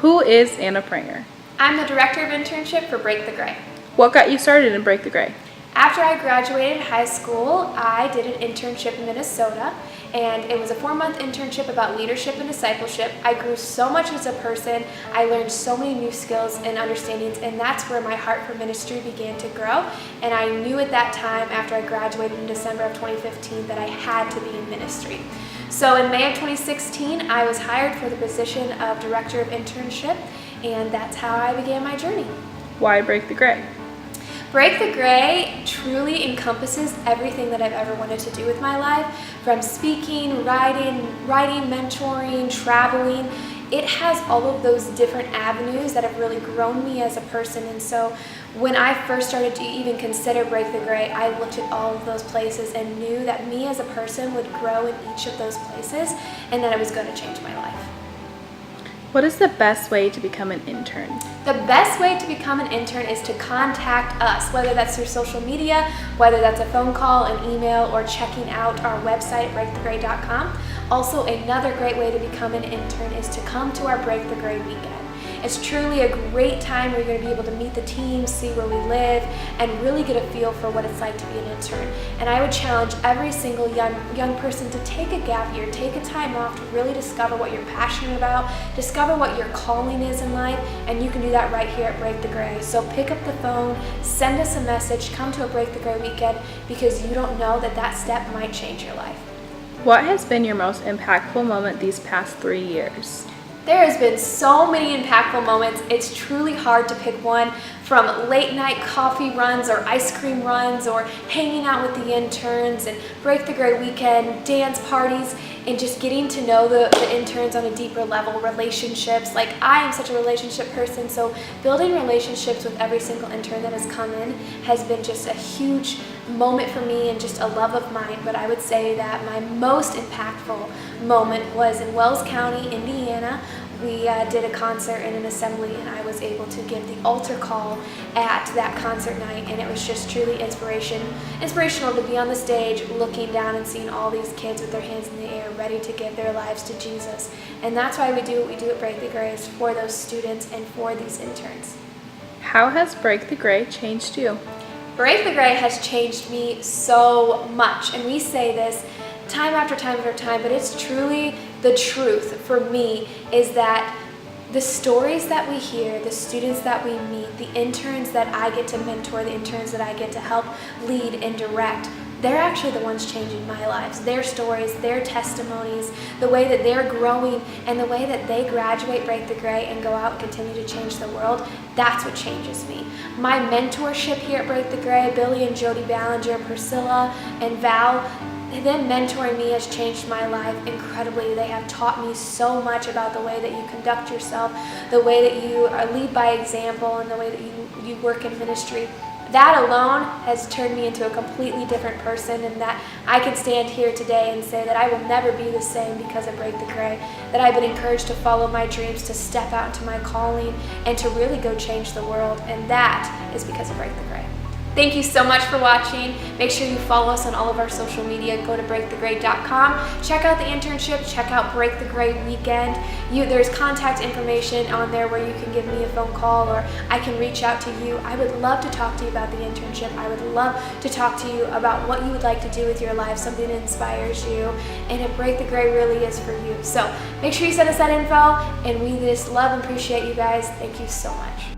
Who is Anna Pranger? I'm the Director of Internship for Break the Gray. What got you started in Break the Gray? After I graduated high school, I did an internship in Minnesota, and it was a 4-month internship about leadership and discipleship. I grew so much as a person. I learned so many new skills and understandings, and that's where my heart for ministry began to grow. And I knew at that time, after I graduated in December of 2015, that I had to be in ministry. So in May of 2016, I was hired for the position of Director of Internship, and that's how I began my journey. Why Break the Gray? Break the Gray truly encompasses everything that I've ever wanted to do with my life, from speaking, writing, mentoring, traveling. It has all of those different avenues that have really grown me as a person. And so when I first started to even consider Break the Gray, I looked at all of those places and knew that me as a person would grow in each of those places and that it was going to change my life. What is the best way to become an intern? The best way to become an intern is to contact us, whether that's through social media, whether that's a phone call, an email, or checking out our website at breakthegray.com. Also, another great way to become an intern is to come to our Break the Gray weekend. It's truly a great time where you're going to be able to meet the team, see where we live, and really get a feel for what it's like to be an intern. And I would challenge every single young person to take a gap year, take a time off to really discover what you're passionate about, discover what your calling is in life, and you can do that right here at Break the Gray. So pick up the phone, send us a message, come to a Break the Gray weekend, because you don't know that step might change your life. What has been your most impactful moment these past 3 years? There has been so many impactful moments. It's truly hard to pick one, from late night coffee runs or ice cream runs or hanging out with the interns and Break the Gray weekend, dance parties, and just getting to know the interns on a deeper level, relationships. Like, I am such a relationship person, so building relationships with every single intern that has come in has been just a huge moment for me and just a love of mine. But I would say that my most impactful moment was in Wells County, Indiana. We did a concert and an assembly, and I was able to give the altar call at that concert night, and it was just truly inspirational to be on the stage looking down and seeing all these kids with their hands in the air ready to give their lives to Jesus. And that's why we do what we do at Break the Gray, is for those students and for these interns. How has Break the Gray changed you? Break the Gray has changed me so much, and we say this time after time after time, but it's truly the truth for me, is that the stories that we hear, the students that we meet, the interns that I get to mentor, the interns that I get to help lead and direct, they're actually the ones changing my lives. Their stories, their testimonies, the way that they're growing, and the way that they graduate Break the Gray and go out and continue to change the world, that's what changes me. My mentorship here at Break the Gray, Billy and Jody Ballinger, Priscilla and Val, them mentoring me has changed my life incredibly. They have taught me so much about the way that you conduct yourself, the way that you lead by example, and the way that you work in ministry. That alone has turned me into a completely different person, and that I can stand here today and say that I will never be the same because of Break the Gray, that I've been encouraged to follow my dreams, to step out into my calling, and to really go change the world, and that is because of Break the Gray. Thank you so much for watching. Make sure you follow us on all of our social media. Go to breakthegray.com. Check out the internship. Check out Break the Gray weekend. There's contact information on there where you can give me a phone call, or I can reach out to you. I would love to talk to you about the internship. I would love to talk to you about what you would like to do with your life, something that inspires you, and if Break the Gray really is for you. So make sure you send us that info, and we just love and appreciate you guys. Thank you so much.